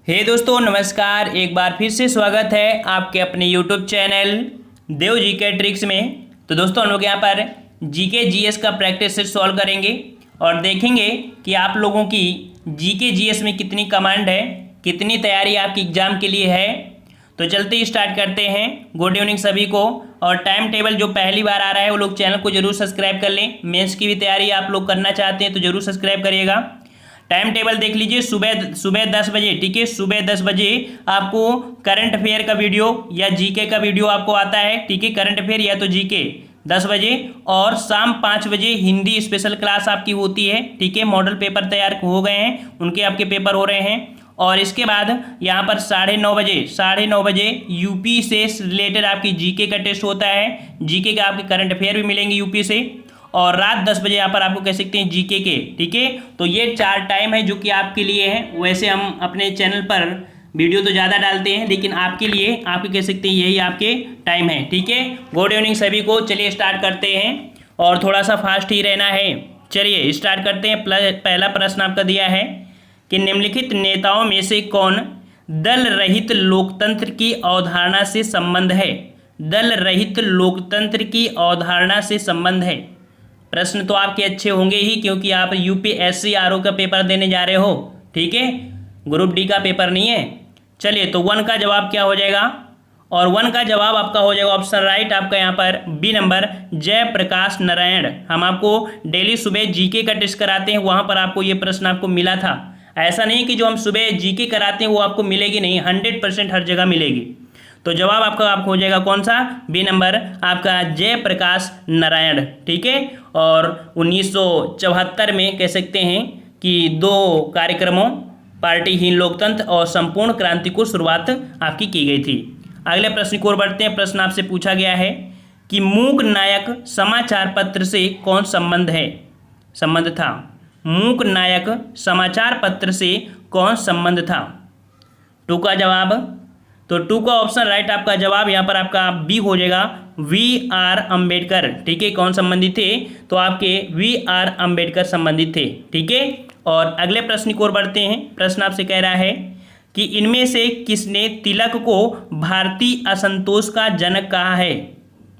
हे दोस्तों नमस्कार। एक बार फिर से स्वागत है आपके अपने यूट्यूब चैनल देव जीके ट्रिक्स में। तो दोस्तों हम लोग यहाँ पर जीके जीएस का प्रैक्टिस सेट सॉल्व करेंगे और देखेंगे कि आप लोगों की जीके जीएस में कितनी कमांड है, कितनी तैयारी आपकी एग्जाम के लिए है। तो चलते ही स्टार्ट करते हैं। गुड इवनिंग सभी को। और टाइम टेबल जो पहली बार आ रहा है वो लोग चैनल को जरूर सब्सक्राइब कर लें। मेंस की भी तैयारी आप लोग करना चाहते हैं तो जरूर सब्सक्राइब करिएगा। टाइम टेबल देख लीजिए। सुबह 10 बजे, ठीक है, सुबह 10 बजे आपको करंट अफेयर का वीडियो या जीके का वीडियो आपको आता है, ठीक है, करंट अफेयर या तो जीके 10 बजे। और शाम 5 बजे हिंदी स्पेशल क्लास आपकी होती है, ठीक है। मॉडल पेपर तैयार हो गए हैं, उनके आपके पेपर हो रहे हैं। और इसके बाद यहाँ पर 9:30 बजे यूपी से रिलेटेड आपकी जीके का टेस्ट होता है। जीके का आपके करंट अफेयर भी मिलेंगे यूपी से। और रात 10 बजे यहाँ पर आपको कह सकते हैं जीके के, ठीक है। तो ये 4 टाइम है जो कि आपके लिए है। वैसे हम अपने चैनल पर वीडियो तो ज़्यादा डालते हैं, लेकिन आपके लिए आपके कह सकते हैं यही आपके टाइम है, ठीक है। गुड इवनिंग सभी को। चलिए स्टार्ट करते हैं और थोड़ा सा फास्ट ही रहना है। चलिए स्टार्ट करते हैं। पहला प्रश्न आपका दिया है कि निम्नलिखित नेताओं में से कौन दल रहित लोकतंत्र की अवधारणा से संबंध है। दल रहित लोकतंत्र की अवधारणा से संबंध है। प्रश्न तो आपके अच्छे होंगे ही, क्योंकि आप यूपीएससी आरओ का पेपर देने जा रहे हो, ठीक है, ग्रुप डी का पेपर नहीं है। चलिए तो 1 का जवाब क्या हो जाएगा, और 1 का जवाब आपका हो जाएगा ऑप्शन राइट आपका यहाँ पर बी नंबर जयप्रकाश नारायण। हम आपको डेली सुबह जीके का टेस्ट कराते हैं, वहाँ पर आपको ये प्रश्न आपको मिला था। ऐसा नहीं कि जो हम सुबह जीके कराते हैं वो आपको मिलेगी नहीं, 100% हर जगह मिलेगी। तो जवाब आपका हो जाएगा कौन सा, बी नंबर आपका जयप्रकाश नारायण, ठीक है। और 1974 में कह सकते हैं कि 2 कार्यक्रमों पार्टीहीन लोकतंत्र और संपूर्ण क्रांति को शुरुआत आपकी की गई थी। अगले प्रश्न की ओर बढ़ते हैं। प्रश्न आपसे पूछा गया है कि मूक नायक समाचार पत्र से कौन संबंध था। मूक नायक समाचार पत्र से कौन संबंध था। 2 का जवाब, तो 2 का ऑप्शन राइट आपका जवाब यहाँ पर आपका बी हो जाएगा वी.आर. अम्बेडकर, ठीक है। कौन संबंधित थे, तो आपके वी.आर. अम्बेडकर संबंधित थे, ठीक है। और अगले प्रश्न की ओर बढ़ते हैं। प्रश्न आपसे कह रहा है कि इनमें से किसने तिलक को भारतीय असंतोष का जनक कहा है।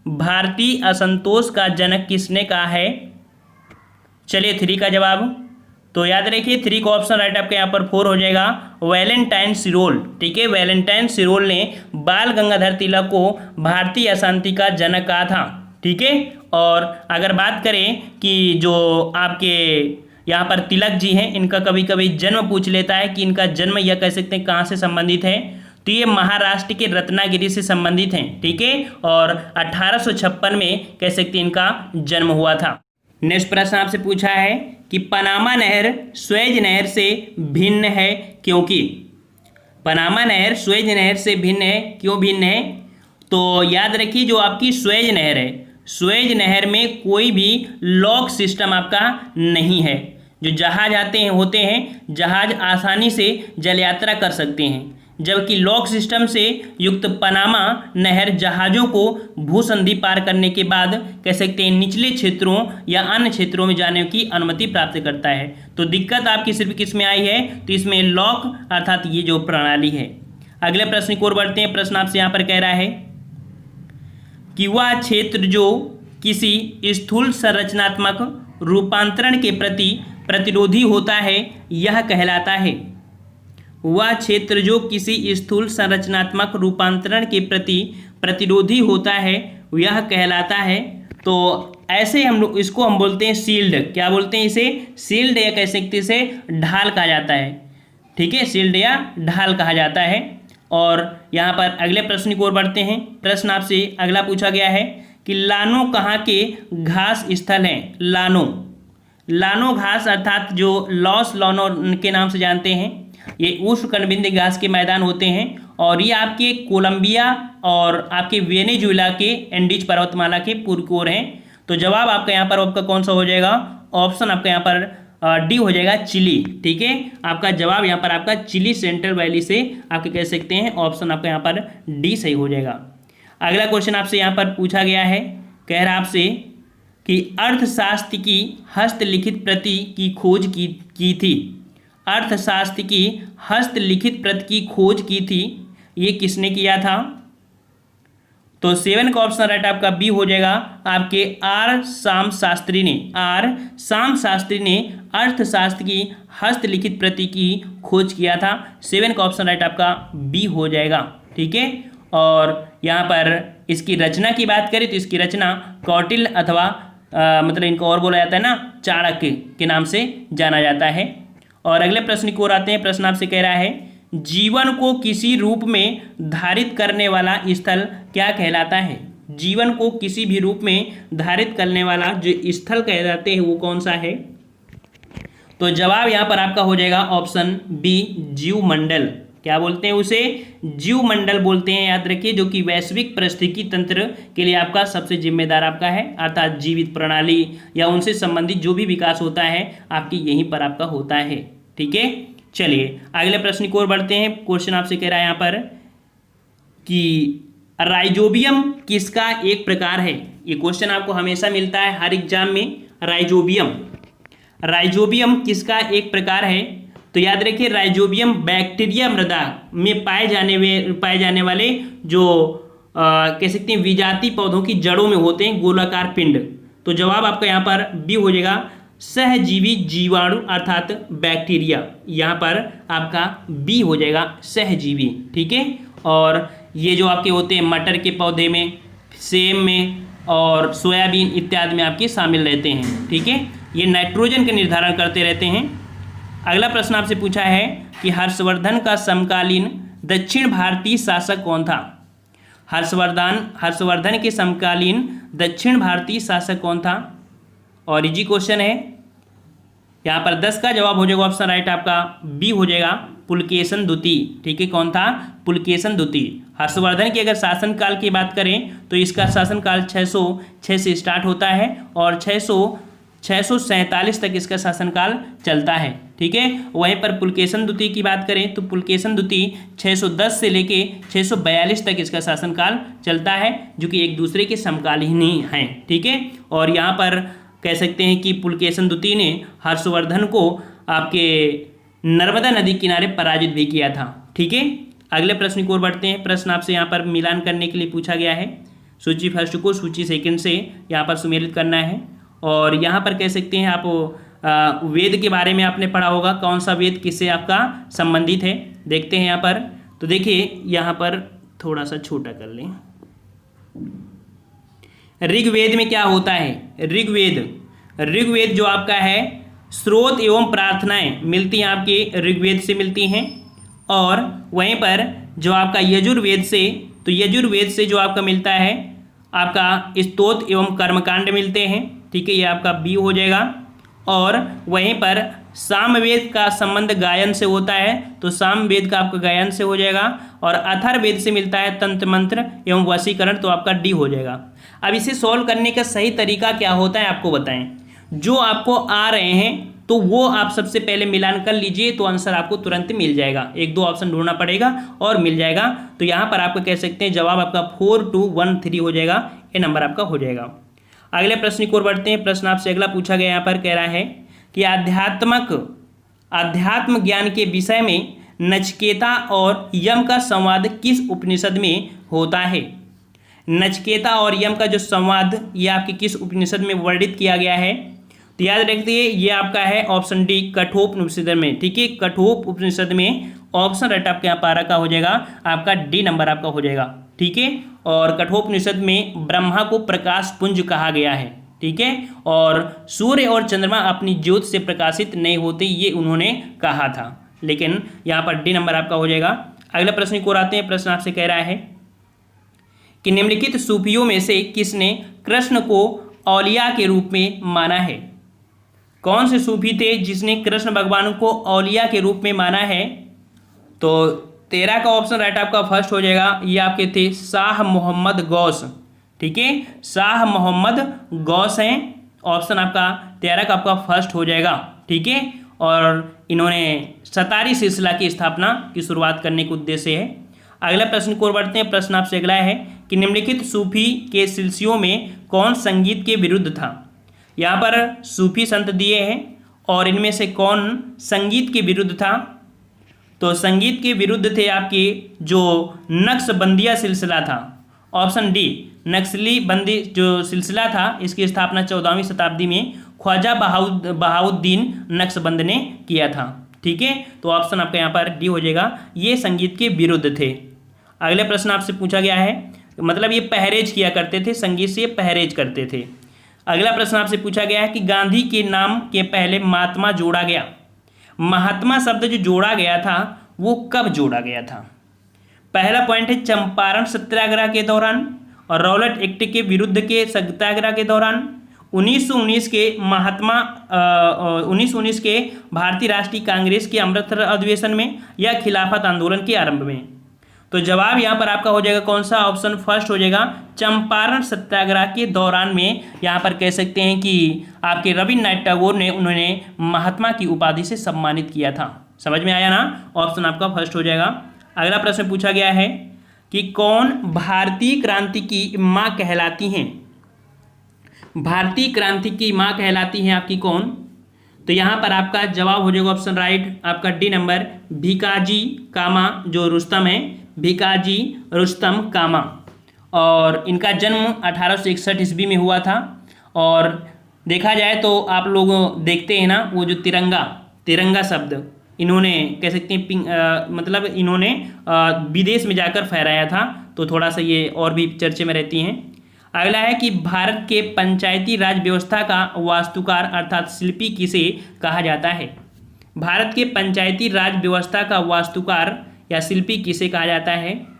भारतीय असंतोष का जनक किसने कहा है। चलिए 3 का जवाब, तो याद रखिए 3 का ऑप्शन राइट आपके यहाँ पर 4 हो जाएगा वैलेंटाइन सिरोल, ठीक है। वैलेंटाइन सिरोल ने बाल गंगाधर तिलक को भारतीय अशांति का जनक कहा था, ठीक है। और अगर बात करें कि जो आपके यहाँ पर तिलक जी हैं, इनका कभी कभी जन्म पूछ लेता है कि इनका जन्म या कह सकते हैं कहाँ से संबंधित है, तो ये महाराष्ट्र के रत्नागिरी से संबंधित हैं, ठीक है। और 1856 में कह सकते हैं इनका जन्म हुआ था। नेक्स्ट प्रश्न आपसे पूछा है कि पनामा नहर सुएज नहर से भिन्न है क्योंकि। पनामा नहर सुएज नहर से भिन्न है, क्यों भिन्न है, तो याद रखिए जो आपकी सुएज नहर है, सुएज नहर में कोई भी लॉक सिस्टम आपका नहीं है। जो जहाज होते हैं, जहाज आसानी से जल यात्रा कर सकते हैं, जबकि लॉक सिस्टम से युक्त पनामा नहर जहाज़ों को भूसंधि पार करने के बाद कह सकते हैं निचले क्षेत्रों या अन्य क्षेत्रों में जाने की अनुमति प्राप्त करता है। तो दिक्कत आपकी सिर्फ किस में आई है, तो इसमें लॉक अर्थात ये जो प्रणाली है। अगले प्रश्न की ओर बढ़ते हैं। प्रश्न आपसे यहाँ पर कह रहा है कि वह क्षेत्र जो किसी स्थूल संरचनात्मक रूपांतरण के प्रति प्रतिरोधी होता है यह कहलाता है। वह क्षेत्र जो किसी स्थूल संरचनात्मक रूपांतरण के प्रति प्रतिरोधी होता है यह कहलाता है। तो ऐसे हम लोग इसको हम बोलते हैं शील्ड। क्या बोलते हैं इसे, शील्ड, या कह सकते इसे ढाल कहा जाता है, ठीक है, शील्ड या ढाल कहा जाता है। और यहाँ पर अगले प्रश्न की ओर बढ़ते हैं। प्रश्न आपसे अगला पूछा गया है कि लानो कहाँ के घास स्थल हैं। लानो घास अर्थात जो लॉस लानो के नाम से जानते हैं, ये उष्णकटिबंधीय घास के मैदान होते हैं। और ये आपके कोलंबिया और आपके वेनेजुएला के एंडीज पर्वतमाला के पूर्व की ओर हैं। तो जवाब आपका यहाँ पर आपका कौन सा हो जाएगा, ऑप्शन आपका यहाँ पर डी हो जाएगा चिली, ठीक है। आपका जवाब यहाँ पर आपका चिली सेंट्रल वैली से आपके कह सकते हैं ऑप्शन आपका यहाँ पर डी सही हो जाएगा। अगला क्वेश्चन आपसे यहाँ पर पूछा गया है, कह रहा आपसे कि अर्थशास्त्र की हस्तलिखित प्रति की खोज की थी। अर्थशास्त्र की हस्तलिखित प्रति की खोज की थी, ये किसने किया था? तो 7 का ऑप्शन राइट आपका बी हो जाएगा, आपके आर शाम शास्त्री ने। आर शाम शास्त्री ने अर्थशास्त्र की हस्तलिखित प्रति की खोज किया था। 7 का ऑप्शन राइट आपका बी हो जाएगा। ठीक है, और यहाँ पर इसकी रचना की बात करें तो इसकी रचना कौटिल्य अथवा मतलब इनको और बोला जाता है ना, चाणक्य के नाम से जाना जाता है। और अगले प्रश्न की ओर आते हैं। प्रश्न आपसे कह रहा है, जीवन को किसी रूप में धारित करने वाला स्थल क्या कहलाता है? जीवन को किसी भी रूप में धारित करने वाला जो स्थल कहलाते हैं वो कौन सा है? तो जवाब यहाँ पर आपका हो जाएगा ऑप्शन बी, जीवमंडल। क्या बोलते हैं उसे? जीवमंडल बोलते हैं, याद रखिए, जो कि वैश्विक पारिस्थितिकी तंत्र के लिए आपका सबसे जिम्मेदार आपका है, अर्थात जीवित प्रणाली या उनसे संबंधित जो भी विकास होता है आपकी यहीं पर आपका होता है। ठीक है, चलिए अगले प्रश्न की ओर बढ़ते हैं। क्वेश्चन आपसे कह रहा है यहाँ पर कि राइजोबियम किसका एक प्रकार है? ये क्वेश्चन आपको हमेशा मिलता है हर एग्जाम में। राइजोबियम किसका एक प्रकार है? तो याद रखिए, राइजोबियम बैक्टीरिया मृदा में पाए जाने वाले जो कह सकते हैं विजातीय पौधों की जड़ों में होते हैं गोलाकार पिंड। तो जवाब आपका यहाँ पर बी हो जाएगा, सहजीवी जीवाणु अर्थात बैक्टीरिया। यहाँ पर आपका बी हो जाएगा, सहजीवी। ठीक है, और ये जो आपके होते हैं मटर के पौधे में, सेम में और सोयाबीन इत्यादि में आपके शामिल रहते हैं। ठीक है, ये नाइट्रोजन का निर्धारण करते रहते हैं। अगला प्रश्न आपसे पूछा है कि हर्षवर्धन का समकालीन दक्षिण भारतीय शासक कौन था? हर्षवर्धन के समकालीन दक्षिण भारतीय शासक कौन था? और इजी क्वेश्चन है। यहाँ पर 10 का जवाब हो जाएगा ऑप्शन राइट आपका बी हो जाएगा, पुलकेशन द्वितीय। ठीक है, कौन था? पुलकेशन द्वितीय। हर्षवर्धन की अगर शासनकाल की बात करें तो इसका शासनकाल 606 से स्टार्ट होता है और 647 तक इसका शासनकाल चलता है। ठीक है, वहीं पर पुलकेशन द्वितीय की बात करें तो पुलकेशन द्वितीय 610 से लेके 642 तक इसका शासनकाल चलता है, जो कि एक दूसरे के समकालीन ही हैं। ठीक है, और यहाँ पर कह सकते हैं कि पुलकेशन द्वितीय ने हर्षवर्धन को आपके नर्मदा नदी किनारे पराजित भी किया था। ठीक है, अगले प्रश्न की ओर बढ़ते हैं। प्रश्न आपसे यहाँ पर मिलान करने के लिए पूछा गया है। सूची फर्स्ट को सूची सेकंड से यहाँ पर सुमेलित करना है। और यहाँ पर कह सकते हैं आप वेद के बारे में आपने पढ़ा होगा, कौन सा वेद किससे आपका संबंधित है। देखते हैं यहाँ पर, तो देखिए यहाँ पर थोड़ा सा छोटा कर लें। ऋग्वेद में क्या होता है? ऋग्वेद जो आपका है, स्रोत एवं प्रार्थनाएं मिलती हैं आपके ऋग्वेद से मिलती हैं। और वहीं पर जो आपका यजुर्वेद से, तो यजुर्वेद से जो आपका मिलता है आपका स्तोत्र एवं कर्मकांड मिलते हैं। ठीक है, ये आपका बी हो जाएगा। और वहीं पर सामवेद का संबंध गायन से होता है, तो सामवेद का आपका गायन से हो जाएगा। और अथर्ववेद से मिलता है तंत्र मंत्र एवं वशीकरण, तो आपका डी हो जाएगा। अब इसे सॉल्व करने का सही तरीका क्या होता है आपको बताएं। जो आपको आ रहे हैं तो वो आप सबसे पहले मिलान कर लीजिए, तो आंसर आपको तुरंत मिल जाएगा। 1-2 ऑप्शन ढूंढना पड़ेगा और मिल जाएगा। तो यहाँ पर आपको कह सकते हैं जवाब आपका 4213 हो जाएगा, ये नंबर आपका हो जाएगा। अगले प्रश्न की ओर बढ़ते हैं। प्रश्न आपसे अगला पूछा गया यहाँ पर कह रहा है कि अध्यात्म ज्ञान के विषय में नचिकेता और यम का संवाद किस उपनिषद में होता है? नचिकेता और यम का जो संवाद ये आपके किस उपनिषद में वर्णित किया गया है? तो याद रखिए ये आपका है ऑप्शन डी, कठोपनिषद में। ठीक है, कठोपनिषद में ऑप्शन राइट आपके यहाँ पारा का हो जाएगा, आपका डी नंबर आपका हो जाएगा। ठीक है, और कठोपनिषद में ब्रह्मा को प्रकाश पुंज कहा गया है। ठीक है, और सूर्य और चंद्रमा अपनी ज्योति से प्रकाशित नहीं होते, ये उन्होंने कहा था। लेकिन यहाँ पर डी नंबर आपका हो जाएगा। अगला प्रश्न को आते हैं। प्रश्न आपसे कह रहा है कि निम्नलिखित सूफियों में से किसने कृष्ण को औलिया के रूप में माना है? कौन से सूफी थे जिसने कृष्ण भगवान को औलिया के रूप में माना है? तो 13 का ऑप्शन राइट आपका फर्स्ट हो जाएगा। ये आपके थे शाह मोहम्मद गौस। ठीक है, शाह मोहम्मद गौस हैं। ऑप्शन आपका 13 का आपका फर्स्ट हो जाएगा। ठीक है, और इन्होंने सतारी सिलसिला की स्थापना की शुरुआत करने के उद्देश्य है। अगला प्रश्न को बढ़ते हैं। प्रश्न आपसे अगला है कि निम्नलिखित सूफी के सिलसिलों में कौन संगीत के विरुद्ध था? यहाँ पर सूफी संत दिए हैं और इनमें से कौन संगीत के विरुद्ध था? तो संगीत के विरुद्ध थे आपके जो नक्शबंदिया सिलसिला था। ऑप्शन डी, नक्सली बंदी जो सिलसिला था इसकी स्थापना 14वीं शताब्दी में ख्वाजा बहाउद्दीन नक्शबंद ने किया था। ठीक है, तो ऑप्शन आपका यहाँ पर डी हो जाएगा, ये संगीत के विरुद्ध थे। अगले प्रश्न आपसे पूछा गया है, मतलब ये परहेज किया करते थे, संगीत से परहेज करते थे। अगला प्रश्न आपसे पूछा गया है कि गांधी के नाम के पहले महात्मा जोड़ा गया। महात्मा शब्द जो जोड़ा गया था वो कब जोड़ा गया था? पहला पॉइंट है चंपारण सत्याग्रह के दौरान और रॉलेट एक्ट के विरुद्ध के सत्याग्रह के दौरान, 1919 के 1919 के भारतीय राष्ट्रीय कांग्रेस के अमृतसर अधिवेशन में या खिलाफत आंदोलन के आरंभ में। तो जवाब यहाँ पर आपका हो जाएगा कौन सा? ऑप्शन फर्स्ट हो जाएगा, चंपारण सत्याग्रह के दौरान में। यहाँ पर कह सकते हैं कि आपके रविन्द्रनाथ टैगोर ने उन्होंने महात्मा की उपाधि से सम्मानित किया था। समझ में आया ना? ऑप्शन आपका फर्स्ट हो जाएगा। अगला प्रश्न पूछा गया है कि कौन भारतीय क्रांति की माँ कहलाती हैं? भारतीय क्रांति की माँ कहलाती हैं आपकी कौन? तो यहाँ पर आपका जवाब हो जाएगा ऑप्शन राइट आपका डी नंबर, भिकाजी कामा जो रुस्तम है, भिकाजी रुस्तम कामा। और इनका जन्म 1861 ईस्वी में हुआ था। और देखा जाए तो आप लोग देखते हैं ना वो जो तिरंगा शब्द इन्होंने कह सकते हैं मतलब इन्होंने विदेश में जाकर फहराया था, तो थोड़ा सा ये और भी चर्चे में रहती हैं। अगला है कि भारत के पंचायती राज व्यवस्था का वास्तुकार अर्थात शिल्पी किसे कहा जाता है? भारत के पंचायती राज व्यवस्था का वास्तुकार या शिल्पी किसे कहा जाता है?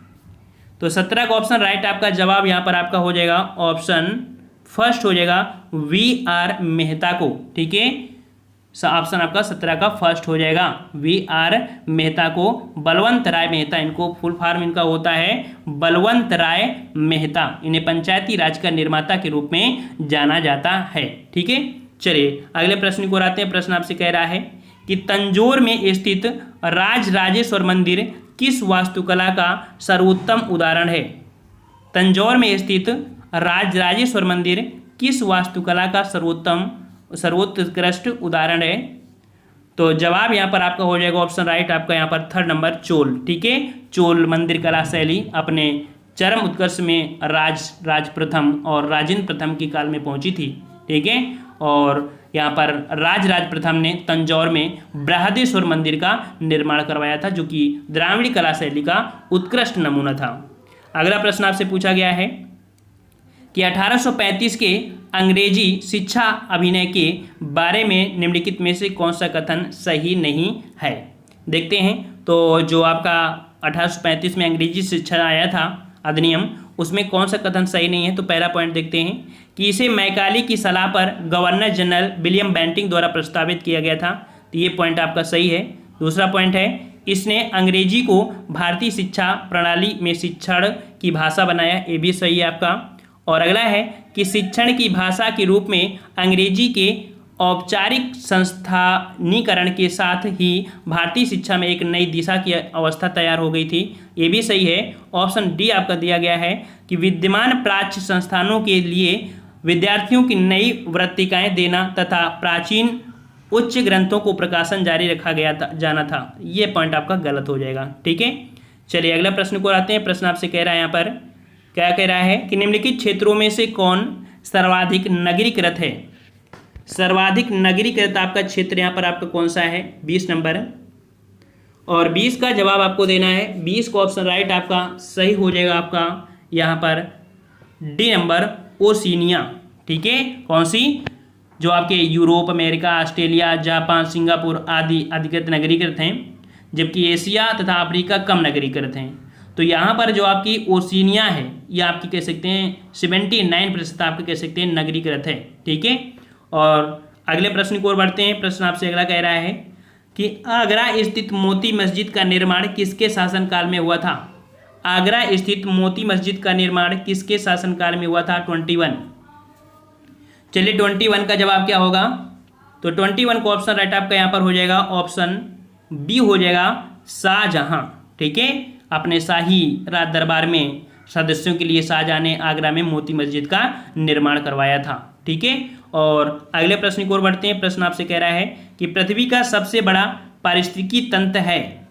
तो 17 का ऑप्शन राइट आपका जवाब यहाँ पर आपका हो जाएगा ऑप्शन फर्स्ट हो जाएगा, V.R. मेहता को। ठीक है, ऑप्शन आपका 17 का फर्स्ट हो जाएगा, V.R. मेहता को। बलवंत राय मेहता, इनको फुल फॉर्म इनका होता है बलवंत राय मेहता। इन्हें पंचायती राज का निर्माता के रूप में जाना जाता है। ठीक है, चलिए अगले प्रश्न को आते हैं। प्रश्न आपसे कह रहा है कि तंजौर में स्थित राजराजेश्वर मंदिर किस वास्तुकला का सर्वोत्तम उदाहरण है? तंजौर में स्थित राजराजेश्वर मंदिर किस वास्तुकला का सर्वोत्कृष्ट उदाहरण है? तो जवाब यहाँ पर आपका हो जाएगा ऑप्शन राइट आपका यहाँ पर थर्ड नंबर, चोल। ठीक है, चोल मंदिर कला शैली अपने चरम उत्कर्ष में राज प्रथम और राजेंद्र प्रथम के काल में पहुंची थी। ठीक है, और यहाँ पर राज प्रथम ने तंजौर में बृहदेश्वर मंदिर का निर्माण करवाया था, जो कि द्राविड़ी कला शैली का उत्कृष्ट नमूना था। अगला प्रश्न आपसे पूछा गया है कि 1835 के अंग्रेजी शिक्षा अभिनय के बारे में निम्नलिखित में से कौन सा कथन सही नहीं है? देखते हैं, तो जो आपका 1835 में अंग्रेजी शिक्षा आया था अधिनियम, उसमें कौन सा कथन सही नहीं है? तो पहला पॉइंट देखते हैं कि इसे मैकाले की सलाह पर गवर्नर जनरल विलियम बेंटिंग द्वारा प्रस्तावित किया गया था, तो ये पॉइंट आपका सही है। दूसरा पॉइंट है इसने अंग्रेजी को भारतीय शिक्षा प्रणाली में शिक्षण की भाषा बनाया, ये भी सही है आपका। और अगला है कि शिक्षण की भाषा के रूप में अंग्रेजी के औपचारिक संस्थानीकरण के साथ ही भारतीय शिक्षा में एक नई दिशा की अवस्था तैयार हो गई थी, ये भी सही है। ऑप्शन डी आपका दिया गया है कि विद्यमान प्राच्य संस्थानों के लिए विद्यार्थियों की नई वृत्तिकाएं देना तथा प्राचीन उच्च ग्रंथों को प्रकाशन जारी रखा जाना था, ये पॉइंट आपका गलत हो जाएगा। ठीक है, चलिए अगला प्रश्न को आते हैं। प्रश्न आपसे कह रहा है यहाँ पर, क्या कह रहा है कि निम्नलिखित क्षेत्रों में से कौन सर्वाधिक नगरीकृत है? सर्वाधिक नगरीकृत आपका क्षेत्र यहाँ पर आपका कौन सा है? 20 नंबर। और 20 का जवाब आपको देना है, 20 का ऑप्शन राइट आपका सही हो जाएगा आपका यहाँ पर डी नंबर, ओशिनिया। ठीक है, कौन सी? जो आपके Europe, America, Australia, Japan, Singapore आदि अधिकृत नगरीकृत हैं, जबकि एशिया तथा अफ्रीका कम नगरीकृत हैं। तो यहाँ पर जो आपकी ओशिनिया है ये आपकी कह सकते हैं 79% आपके कह सकते हैं नगरीकृत है। ठीक है, और अगले प्रश्न की ओर बढ़ते हैं। प्रश्न आपसे अगला कह रहा है कि आगरा स्थित मोती मस्जिद का निर्माण किसके शासनकाल में हुआ था? आगरा स्थित मोती मस्जिद का निर्माण किसके शासनकाल में हुआ था? 21। चलिए 21 का जवाब क्या होगा? तो 21 का ऑप्शन राइट आपका यहाँ पर हो जाएगा ऑप्शन बी हो जाएगा, शाहजहां। ठीक है, अपने शाही राज दरबार में सदस्यों के लिए शाहजहां ने आगरा में मोती मस्जिद का निर्माण करवाया था। ठीक है, और अगले प्रश्न की ओर बढ़ते हैं। प्रश्न आपसे कह रहा है कि पृथ्वी का सबसे बड़ा पारिस्थितिकी तंत्र है,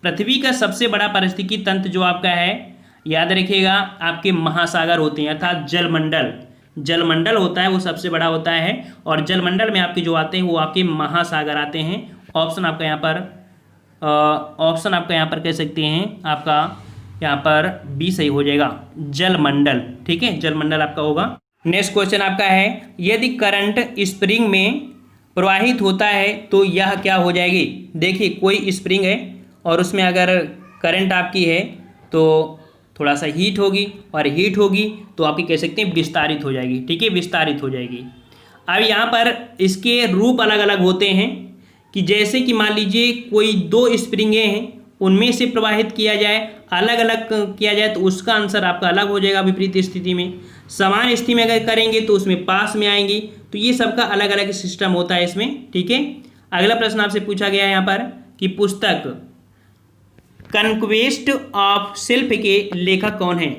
पृथ्वी का सबसे बड़ा पारिस्थितिकी तंत्र जो आपका है, याद रखिएगा आपके महासागर होते हैं, अर्थात जलमंडल, जलमंडल होता है वो सबसे बड़ा होता है। और जलमंडल में आपके जो आते हैं वो आपके महासागर आते हैं। ऑप्शन आपका यहाँ पर कह सकते हैं आपका यहाँ पर बी सही हो जाएगा, जलमंडल। ठीक है, जलमंडल आपका होगा। नेक्स्ट क्वेश्चन आपका है, यदि करंट स्प्रिंग में प्रवाहित होता है तो यह क्या हो जाएगी। देखिए कोई स्प्रिंग है और उसमें अगर करंट आपकी है तो थोड़ा सा हीट होगी, और हीट होगी तो आपकी कह सकते हैं विस्तारित हो जाएगी। ठीक है, विस्तारित हो जाएगी। अब यहाँ पर इसके रूप अलग अलग होते हैं कि जैसे कि मान लीजिए कोई दो स्प्रिंगें हैं, उनमें से प्रवाहित किया जाए, अलग अलग किया जाए तो उसका आंसर आपका अलग हो जाएगा विपरीत स्थिति में। समान स्थिति में अगर करेंगे तो उसमें पास में आएंगी। तो ये सबका अलग अलग सिस्टम होता है इसमें। ठीक है, अगला प्रश्न आपसे पूछा गया है यहाँ पर कि पुस्तक कॉन्क्वेस्ट ऑफ सेल्फ के लेखक कौन है।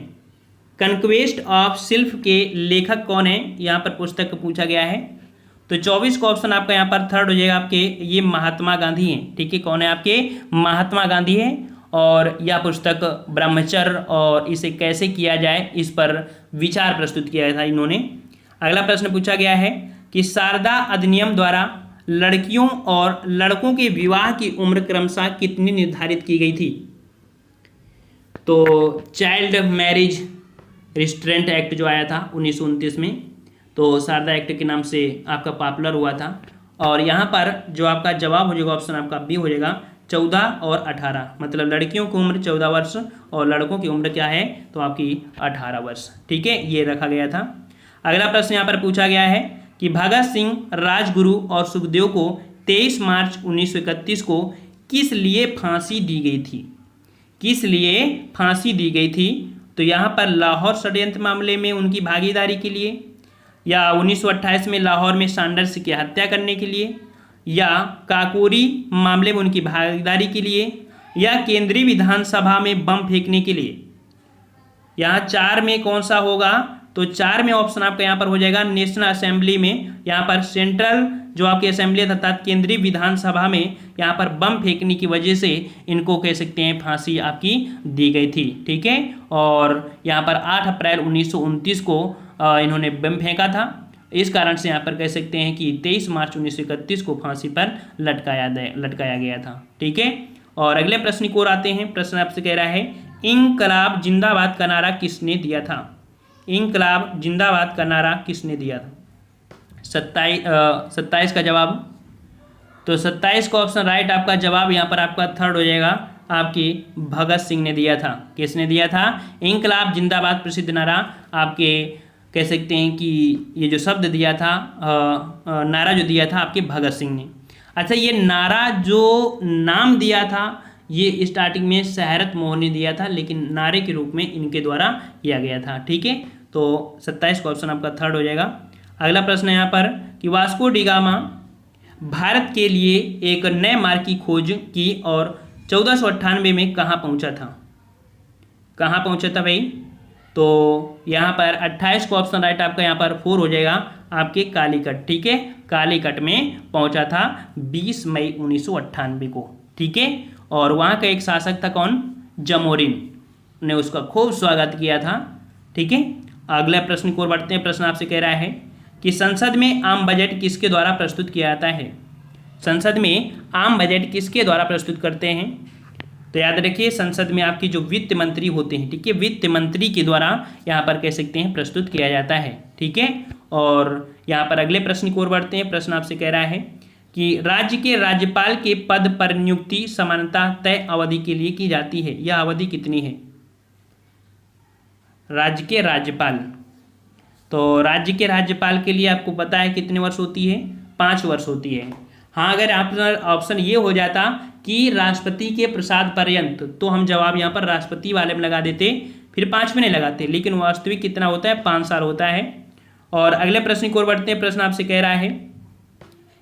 कॉन्क्वेस्ट ऑफ सेल्फ के लेखक कौन है, यहाँ पर पुस्तक पूछा गया है। तो 24 का ऑप्शन आपका यहाँ पर थर्ड हो जाएगा आपके, ये महात्मा गांधी हैं। ठीक है, कौन है आपके, महात्मा गांधी हैं। और यह पुस्तक ब्रह्मचर्य और इसे कैसे किया जाए इस पर विचार प्रस्तुत किया था इन्होंने। अगला प्रश्न पूछा गया है कि शारदा अधिनियम द्वारा लड़कियों और लड़कों के विवाह की उम्र क्रमशः कितनी निर्धारित की गई थी। तो चाइल्ड मैरिज रिस्ट्रेंट एक्ट जो आया था 1929 में, तो शारदा एक्ट के नाम से आपका पॉपुलर हुआ था। और यहाँ पर जो आपका जवाब हो जाएगा ऑप्शन आपका बी हो जाएगा, 14 और 18, मतलब लड़कियों की उम्र 14 वर्ष और लड़कों की उम्र क्या है तो आपकी 18 वर्ष। ठीक है, ये रखा गया था। अगला प्रश्न यहाँ पर पूछा गया है कि भगत सिंह, राजगुरु और सुखदेव को 23 मार्च 1931 को किस लिए फांसी दी गई थी, किस लिए फांसी दी गई थी। तो यहाँ पर लाहौर षड्यंत्र मामले में उनकी भागीदारी के लिए, या 1928 में लाहौर में सैंडर्स की हत्या करने के लिए, या काकोरी मामले में उनकी भागीदारी के लिए, या केंद्रीय विधानसभा में बम फेंकने के लिए। यहाँ 4 में कौन सा होगा, तो 4 में ऑप्शन आपका यहाँ पर हो जाएगा नेशनल असेंबली में, यहाँ पर सेंट्रल जो आपकी असेंबली है अर्थात केंद्रीय विधानसभा में यहाँ पर बम फेंकने की वजह से इनको कह सकते हैं फांसी आपकी दी गई थी। ठीक है, और यहाँ पर 8 अप्रैल 1929 को इन्होंने बम फेंका था। इस कारण से यहाँ पर कह सकते हैं कि 23 मार्च 1931 को फांसी पर लटकाया गया था। ठीक है, और अगले प्रश्न की ओर आते हैं। प्रश्न आपसे कह रहा है इंकलाब जिंदाबाद का नारा किसने दिया था। इंकलाब जिंदाबाद का नारा किसने दिया था। 27 का जवाब, तो 27 का ऑप्शन राइट आपका जवाब यहाँ पर आपका थर्ड हो जाएगा, आपकी भगत सिंह ने दिया था। किसने दिया था, इंकलाब जिंदाबाद प्रसिद्ध नारा आपके कह सकते हैं कि ये जो शब्द दिया था, नारा जो दिया था आपके भगत सिंह ने। अच्छा, ये नारा जो नाम दिया था ये स्टार्टिंग में शहरत मोहन ने दिया था, लेकिन नारे के रूप में इनके द्वारा किया गया था। ठीक है, तो 27 का ऑप्शन आपका थर्ड हो जाएगा। अगला प्रश्न है यहाँ पर कि वास्को डी गामा भारत के लिए एक नए मार्ग की खोज की और 1498 में कहाँ पहुँचा था। कहाँ पहुँचा था भाई, तो यहाँ पर 28 का ऑप्शन राइट आपका यहाँ पर 4 हो जाएगा, आपके कालीकट। ठीक है, कालीकट में पहुँचा था 20 मई 1998 को। ठीक है, और वहाँ का एक शासक था कौन, जमोरिन ने उसका खूब स्वागत किया था। ठीक है, अगला प्रश्न की ओर बढ़ते हैं। प्रश्न आपसे कह रहा है कि संसद में आम बजट किसके द्वारा प्रस्तुत किया जाता है। संसद में आम बजट किसके द्वारा प्रस्तुत करते हैं। तो याद रखिए संसद में आपकी जो वित्त मंत्री होते हैं, ठीक है, वित्त मंत्री के द्वारा यहाँ पर कह सकते हैं प्रस्तुत किया जाता है। ठीक है, और यहाँ पर अगले प्रश्न की ओर बढ़ते हैं। प्रश्न आपसे कह रहा है कि राज्य के राज्यपाल के पद पर नियुक्ति सामान्यतः तय अवधि के लिए की जाती है, यह अवधि कितनी है। राज्य के राज्यपाल, तो राज्य के राज्यपाल के लिए आपको पता है कितने वर्ष होती है, 5 वर्ष होती है। हाँ, अगर आप ऑप्शन ये हो जाता कि राष्ट्रपति के प्रसाद पर्यंत, तो हम जवाब यहाँ पर राष्ट्रपति वाले में लगा देते, फिर 5 में नहीं लगाते, लेकिन वास्तविक कितना होता है, 5 साल होता है। और अगले प्रश्न की ओर बढ़ते हैं। प्रश्न आपसे कह रहा है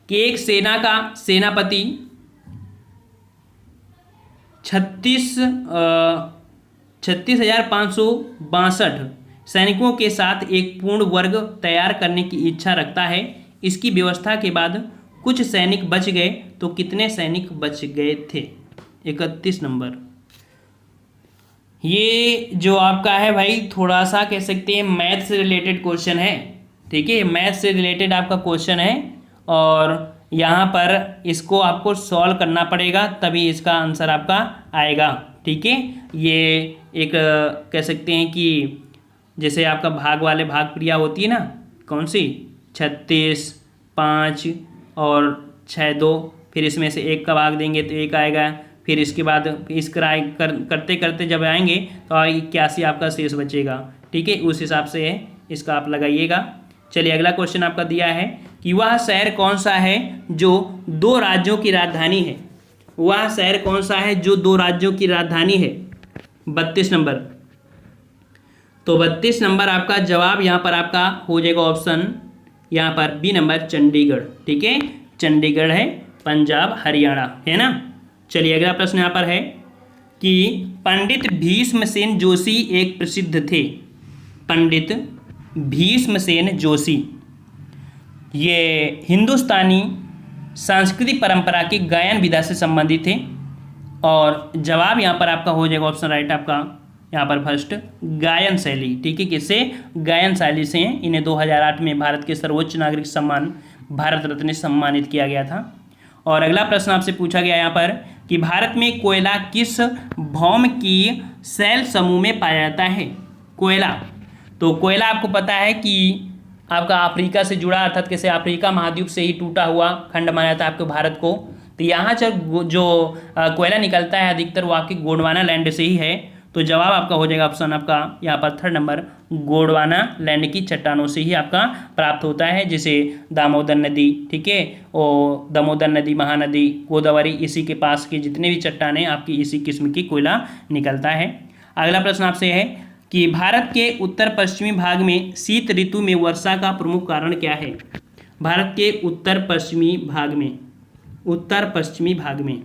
कि एक सेना का सेनापति 36,562 सैनिकों के साथ एक पूर्ण वर्ग तैयार करने की इच्छा रखता है, इसकी व्यवस्था के बाद कुछ सैनिक बच गए तो कितने सैनिक बच गए थे? 31 नंबर। ये जो आपका है भाई थोड़ा सा कह सकते हैं मैथ से रिलेटेड क्वेश्चन है, ठीक है, मैथ से रिलेटेड आपका क्वेश्चन है और यहाँ पर इसको आपको सॉल्व करना पड़ेगा तभी इसका आंसर आपका आएगा, ठीक है। ये एक कह सकते हैं कि जैसे आपका भाग वाले भाग क्रिया होती है ना, कौन सी 36, 5 और 6, 2, फिर इसमें से एक का भाग देंगे तो एक आएगा, फिर इसके बाद इस करते करते जब आएंगे तो 81 आपका शेष बचेगा, ठीक है। उस हिसाब से इसका आप लगाइएगा। चलिए अगला क्वेश्चन आपका दिया है कि वह शहर कौन सा है जो 2 राज्यों की राजधानी है? वह शहर कौन सा है जो 2 राज्यों की राजधानी है? 32 नंबर। तो 32 नंबर आपका जवाब यहाँ पर आपका हो जाएगा ऑप्शन यहाँ पर बी नंबर, चंडीगढ़, ठीक है। चंडीगढ़ है पंजाब हरियाणा, है ना। चलिए अगला प्रश्न यहाँ पर है कि पंडित भीष्मसेन जोशी एक प्रसिद्ध थे। पंडित भीष्मसेन जोशी ये हिंदुस्तानी सांस्कृतिक परंपरा की गायन विधा से संबंधित थे और जवाब यहाँ पर आपका हो जाएगा ऑप्शन राइट आपका यहाँ पर फर्स्ट, गायन शैली, ठीक है। किससे? गायन शैली से इन्हें 2008 में भारत के सर्वोच्च नागरिक सम्मान भारत रत्न से सम्मानित किया गया था। और अगला प्रश्न आपसे पूछा गया यहाँ पर कि भारत में कोयला किस भौम की शैल समूह में पाया जाता है? कोयला, तो कोयला आपको पता है कि आपका अफ्रीका से जुड़ा, अर्थात कैसे अफ्रीका महाद्वीप से ही टूटा हुआ खंड माना जाता है आपके भारत को। तो यहाँ जो कोयला निकलता है अधिकतर वो आपके गोंडवाना लैंड से ही है। तो जवाब आपका हो जाएगा ऑप्शन आपका यहाँ पर 3rd नंबर, गोंडवाना लैंड की चट्टानों से ही आपका प्राप्त होता है, जैसे दामोदर नदी, ठीक है, और दामोदर नदी, महानदी, गोदावरी, इसी के पास की जितने भी चट्टानें आपकी इसी किस्म की कोयला निकलता है। अगला प्रश्न आपसे है कि भारत के उत्तर पश्चिमी भाग में शीत ऋतु में वर्षा का प्रमुख कारण क्या है? भारत के उत्तर पश्चिमी भाग में, उत्तर पश्चिमी भाग में,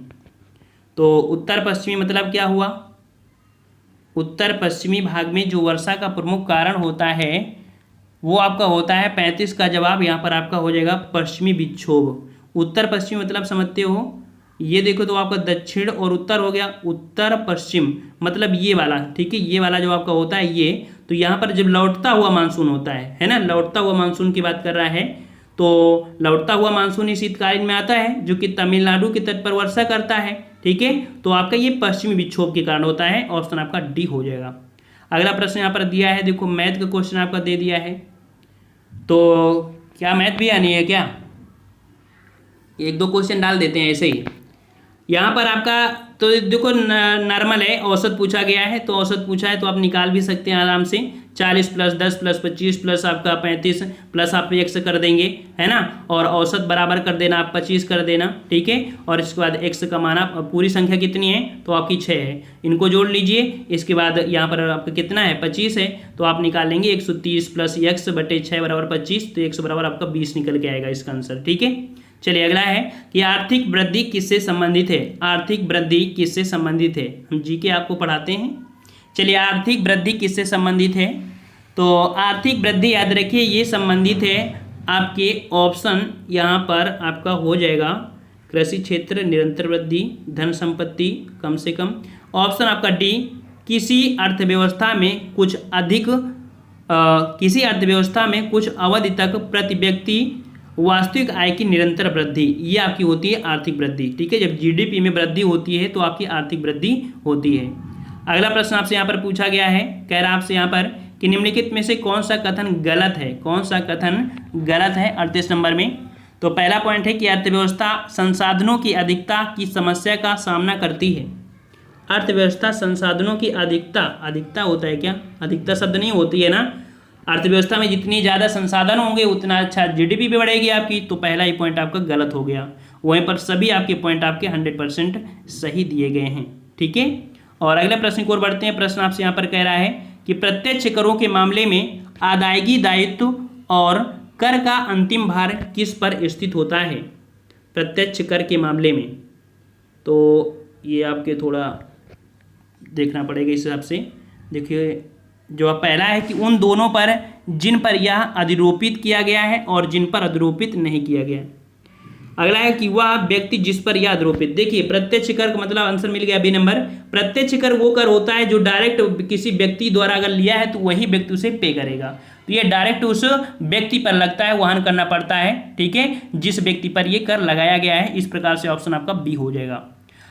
तो उत्तर पश्चिमी मतलब क्या हुआ? उत्तर पश्चिमी भाग में जो वर्षा का प्रमुख कारण होता है वो आपका होता है 35 का जवाब यहाँ पर आपका हो जाएगा पश्चिमी विक्षोभ। उत्तर पश्चिमी मतलब समझते हो, ये देखो तो आपका दक्षिण और उत्तर हो गया, उत्तर पश्चिम मतलब ये वाला, ठीक है, ये वाला जो आपका होता है ये। तो यहाँ पर जब लौटता हुआ मानसून होता है ना, लौटता हुआ मानसून की बात कर रहा है, तो लौटता हुआ मानसून ही शीतकालीन में आता है जो कि तमिलनाडु के तट पर वर्षा करता है, ठीक है। तो आपका ये पश्चिमी विक्षोभ के कारण होता है, ऑप्शन आपका डी हो जाएगा। अगला प्रश्न यहाँ पर दिया है, देखो मैथ का क्वेश्चन आपका दे दिया है, तो क्या मैथ भी आनी है क्या? 1-2 क्वेश्चन डाल देते हैं ऐसे ही। यहाँ पर आपका तो देखो नॉर्मल है, औसत पूछा गया है, तो औसत पूछा है तो आप निकाल भी सकते हैं आराम से। 40 + 10 + 25 प्लस आपका 35 प्लस आप x कर देंगे, है ना, और औसत बराबर कर देना, आप 25 कर देना, ठीक है। और इसके बाद x का माना, पूरी संख्या कितनी है तो आपकी 6 है, इनको जोड़ लीजिए। इसके बाद यहाँ पर आपका कितना है 25 है, तो आप निकाल लेंगे 130 + x / 6 = 25, तो x बराबर आपका 20 निकल के आएगा इसका आंसर, ठीक है। चलिए अगला है कि आर्थिक वृद्धि किससे संबंधित है? आर्थिक वृद्धि किससे संबंधित है? हम जीके आपको पढ़ाते हैं। चलिए आर्थिक वृद्धि किससे संबंधित है? तो आर्थिक वृद्धि याद रखिए ये संबंधित है आपके ऑप्शन यहाँ पर आपका हो जाएगा कृषि क्षेत्र, निरंतर वृद्धि, धन संपत्ति कम से कम, ऑप्शन आपका डी, किसी अर्थव्यवस्था में कुछ अवधि तक प्रति व्यक्ति वास्तविक आय की निरंतर वृद्धि, ये आपकी होती है आर्थिक वृद्धि, ठीक है। जब जीडीपी में वृद्धि होती है तो आपकी आर्थिक वृद्धि होती है। अगला प्रश्न आपसे यहाँ पर पूछा गया है, कह रहा है आपसे यहाँ पर कि निम्नलिखित में से कौन सा कथन गलत है? कौन सा कथन गलत है 38 नंबर में? तो पहला पॉइंट है कि अर्थव्यवस्था संसाधनों की अधिकता की समस्या का सामना करती है। अर्थव्यवस्था संसाधनों की अधिकता होता है क्या? अधिकता शब्द नहीं होती है ना। अर्थव्यवस्था में जितनी ज़्यादा संसाधन होंगे उतना अच्छा जीडीपी भी बढ़ेगी आपकी, तो पहला ही पॉइंट आपका गलत हो गया। वहीं पर सभी आपके पॉइंट आपके 100% सही दिए गए हैं, ठीक है। और अगले प्रश्न की ओर बढ़ते हैं। प्रश्न आपसे यहाँ पर कह रहा है कि प्रत्यक्ष करों के मामले में अदायगी दायित्व और कर का अंतिम भार किस पर स्थित होता है? प्रत्यक्ष कर के मामले में तो ये आपके थोड़ा देखना पड़ेगा इस हिसाब से। देखिए जो पहला है कि उन दोनों पर जिन पर यह अधिरोपित किया गया है और जिन पर अधिरोपित नहीं किया गया है। अगला है कि वह व्यक्ति जिस पर यह अधिरोपित, देखिए प्रत्यक्ष कर का मतलब आंसर मिल गया बी नंबर। प्रत्यक्ष कर वो कर होता है जो डायरेक्ट किसी व्यक्ति द्वारा अगर लिया है तो वही व्यक्ति उसे पे करेगा, तो ये डायरेक्ट उस व्यक्ति पर लगता है, वहन करना पड़ता है, ठीक है, जिस व्यक्ति पर ये कर लगाया गया है। इस प्रकार से ऑप्शन आपका बी हो जाएगा।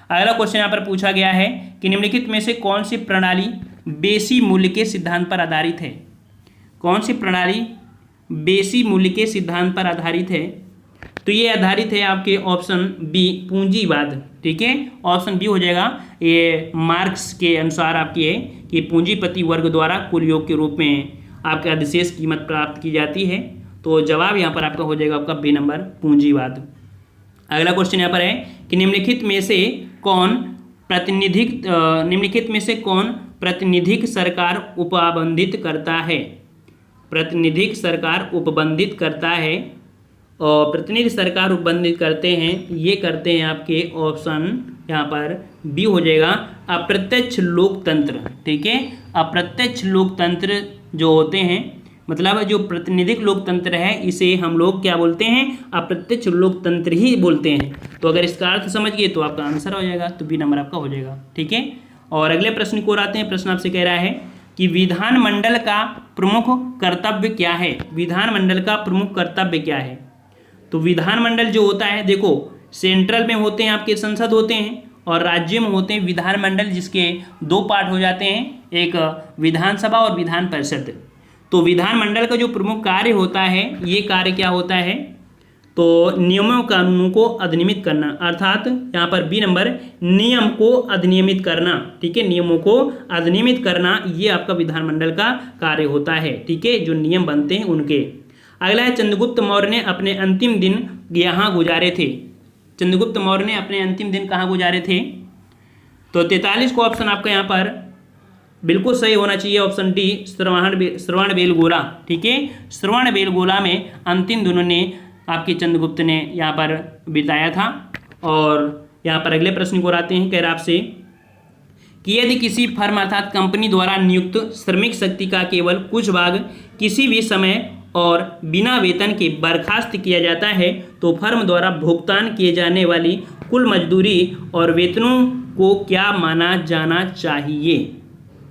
अगला क्वेश्चन यहाँ पर पूछा गया है कि निम्नलिखित में से कौन सी प्रणाली बेसी मूल्य के सिद्धांत पर आधारित है। कौन सी प्रणाली बेसी मूल्य के सिद्धांत पर आधारित है, तो ये आधारित है आपके ऑप्शन बी पूंजीवाद, ठीक है, ऑप्शन बी हो जाएगा। ये मार्क्स के अनुसार आपकी है कि पूंजीपति वर्ग द्वारा कुल योग के रूप में आपके अधिशेष कीमत प्राप्त की जाती है, तो जवाब यहाँ पर आपका हो जाएगा आपका बी नंबर पूंजीवाद। अगला क्वेश्चन यहाँ पर है कि निम्नलिखित में से कौन प्रातिनिधिक सरकार उपबंधित करता है। प्रातिनिधिक सरकार उपबंधित करता है और प्रतिनिधि सरकार उपबंधित करते हैं, ये करते हैं आपके ऑप्शन यहाँ पर बी हो जाएगा अप्रत्यक्ष लोकतंत्र, ठीक है। अप्रत्यक्ष लोकतंत्र जो होते हैं, मतलब जो प्रातिनिधिक लोकतंत्र है इसे हम लोग क्या बोलते हैं, अप्रत्यक्ष लोकतंत्र ही बोलते हैं। तो अगर इसका अर्थ समझ गए तो आपका आंसर हो जाएगा, तो बी नंबर आपका हो जाएगा, ठीक है। और अगले प्रश्न को आते हैं। प्रश्न आपसे कह रहा है कि विधानमंडल का प्रमुख कर्तव्य क्या है। विधानमंडल का प्रमुख कर्तव्य क्या है, तो विधानमंडल जो होता है, देखो सेंट्रल में होते हैं आपके संसद होते हैं और राज्य में होते हैं विधानमंडल, जिसके दो पार्ट हो जाते हैं, एक विधानसभा और विधान परिषद। तो विधानमंडल का जो प्रमुख कार्य होता है, ये कार्य क्या होता है, तो नियमों कानूनों को अधिनियमित करना, अर्थात यहाँ पर बी नंबर नियम को अधिनियमित करना, ठीक है, नियमों को अधिनियमित करना, ये आपका विधानमंडल का कार्य होता है, ठीक है, जो नियम बनते हैं उनके। अगला है चंद्रगुप्त मौर्य ने अपने अंतिम दिन यहाँ गुजारे थे। चंद्रगुप्त मौर्य ने अपने अंतिम दिन कहाँ गुजारे थे, तो 43 को ऑप्शन आपका यहाँ पर बिल्कुल सही होना चाहिए, ऑप्शन डी श्रवणबेलगोला, ठीक है। श्रवणबेलगोला में अंतिम दिनों ने आपके चंद्रगुप्त ने यहाँ पर बिताया था। और यहाँ पर अगले प्रश्न को आते हैं, कह रहा आपसे कि यदि किसी फर्म अर्थात कंपनी द्वारा नियुक्त श्रमिक शक्ति का केवल कुछ भाग किसी भी समय और बिना वेतन के बर्खास्त किया जाता है, तो फर्म द्वारा भुगतान किए जाने वाली कुल मजदूरी और वेतनों को क्या माना जाना चाहिए।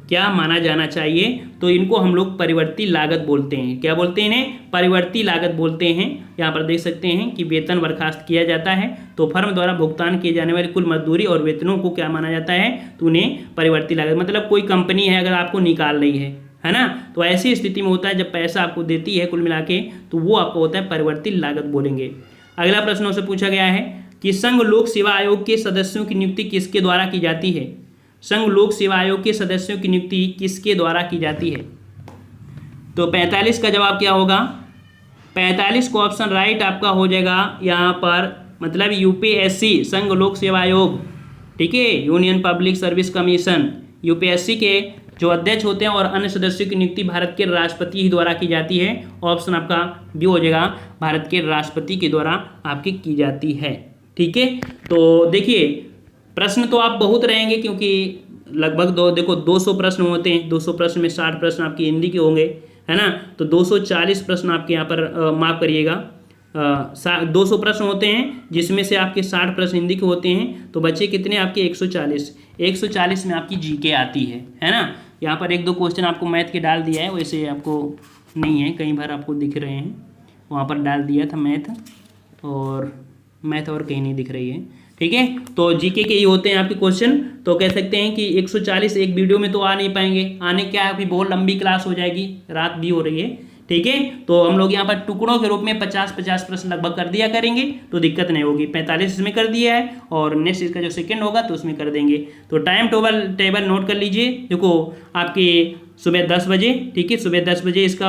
क्या माना जाना चाहिए, तो इनको हम लोग परिवर्ती लागत बोलते हैं। क्या बोलते हैं इन्हें, परिवर्ती लागत बोलते हैं। यहाँ पर देख सकते हैं कि वेतन बर्खास्त किया जाता है तो फर्म द्वारा भुगतान किए जाने वाली कुल मजदूरी और वेतनों को क्या माना जाता है, तो उन्हें परिवर्ती लागत, मतलब कोई कंपनी है अगर आपको निकाल रही है ना, तो ऐसी स्थिति में होता है जब पैसा आपको देती है कुल मिला के, तो वो आपको होता है परिवर्ती लागत बोलेंगे। अगला प्रश्न उससे पूछा गया है कि संघ लोक सेवा आयोग के सदस्यों की नियुक्ति किसके द्वारा की जाती है। संघ लोक सेवा आयोग के सदस्यों की नियुक्ति किसके द्वारा की जाती है, तो 45 का जवाब क्या होगा, 45 को ऑप्शन राइट आपका हो जाएगा यहाँ पर, मतलब यूपीएससी संघ लोक सेवा आयोग, ठीक है, union public service commission, UPSC के जो अध्यक्ष होते हैं और अन्य सदस्यों की नियुक्ति भारत के राष्ट्रपति ही द्वारा की जाती है। ऑप्शन आपका भी हो जाएगा, भारत के राष्ट्रपति के द्वारा आपकी की जाती है, ठीक है। तो देखिए प्रश्न तो आप बहुत रहेंगे, क्योंकि लगभग 200 प्रश्न होते हैं। 200 प्रश्न में 60 प्रश्न आपकी हिंदी के होंगे, है ना, तो 240 प्रश्न आपके यहाँ पर माफ करिएगा 200 प्रश्न होते हैं, जिसमें से आपके 60 प्रश्न हिंदी के होते हैं, तो बच्चे कितने आपके 140 में आपकी जीके आती है ना। यहाँ पर 1-2 क्वेश्चन आपको मैथ के डाल दिया है, वैसे आपको नहीं है, कई बार आपको दिख रहे हैं, वहाँ पर डाल दिया था मैथ और कहीं नहीं दिख रही है, ठीक है। तो जीके के ही होते हैं आपके क्वेश्चन, तो कह सकते हैं कि 140 एक वीडियो में तो आ नहीं पाएंगे, आने क्या है, बहुत लंबी क्लास हो जाएगी, रात भी हो रही है, ठीक है। तो हम लोग यहाँ पर टुकड़ों के रूप में 50-50 प्रश्न लगभग कर दिया करेंगे, तो दिक्कत नहीं होगी। 45 इसमें कर दिया है और नेक्स्ट इसका जो सेकंड होगा तो उसमें कर देंगे। तो टाइम टेबल नोट कर लीजिए, देखो आपके सुबह 10 बजे, ठीक है, सुबह 10 बजे इसका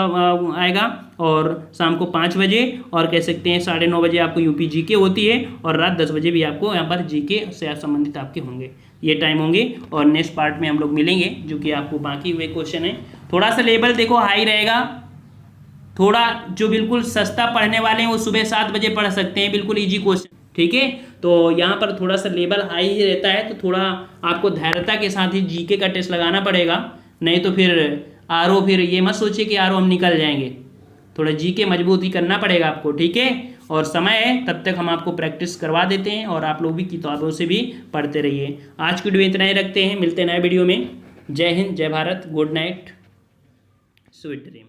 आएगा और शाम को 5 बजे, और कह सकते हैं 9:30 बजे आपको यूपी जीके होती है, और रात 10 बजे भी आपको यहाँ पर जीके से संबंधित आपके होंगे, ये टाइम होंगे। और नेक्स्ट पार्ट में हम लोग मिलेंगे, जो कि आपको बाकी हुए क्वेश्चन है। थोड़ा सा लेवल देखो हाई रहेगा, थोड़ा जो बिल्कुल सस्ता पढ़ने वाले हैं वो सुबह 7 बजे पढ़ सकते हैं, बिल्कुल इजी क्वेश्चन, ठीक है। तो यहाँ पर थोड़ा सा लेवल हाई ही रहता है, तो थोड़ा आपको धैर्यता के साथ ही जीके का टेस्ट लगाना पड़ेगा, नहीं तो फिर आरओ फिर ये मत सोचिए कि आरओ हम निकल जाएंगे, थोड़ा जीके मजबूती करना पड़ेगा आपको, ठीक है। और समय है तब तक हम आपको प्रैक्टिस करवा देते हैं और आप लोग भी किताबों से भी पढ़ते रहिए। आज की वीडियो इतना ही रखते हैं, मिलते हैं नए वीडियो में। जय हिंद, जय Bharat, good night, sweet dream.